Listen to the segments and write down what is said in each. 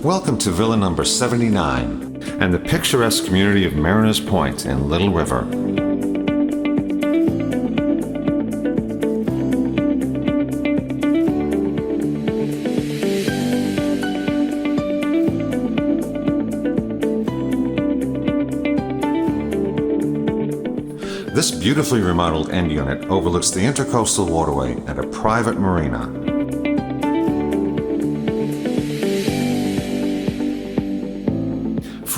Welcome to Villa number 79 and the picturesque community of Mariners Point in Little River. This beautifully remodeled end unit overlooks the Intercoastal Waterway and a private marina.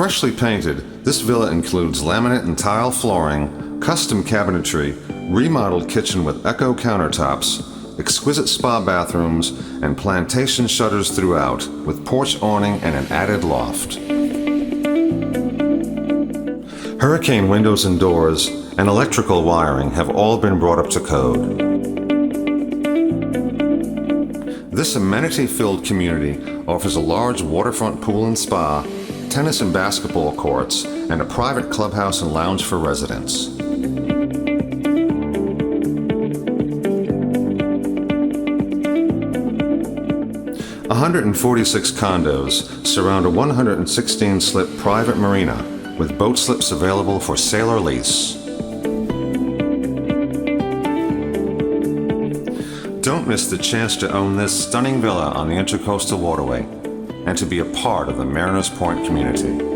Freshly painted, this villa includes laminate and tile flooring, custom cabinetry, remodeled kitchen with echo countertops, exquisite spa bathrooms, and plantation shutters throughout, with porch awning and an added loft. Hurricane windows and doors and electrical wiring have all been brought up to code. This amenity-filled community offers a large waterfront pool and spa, tennis and basketball courts, and a private clubhouse and lounge for residents. A 146 condos surround a 116-slip private marina with boat slips available for sale or lease. Don't miss the chance to own this stunning villa on the Intercoastal Waterway and to be a part of the Mariners Point community.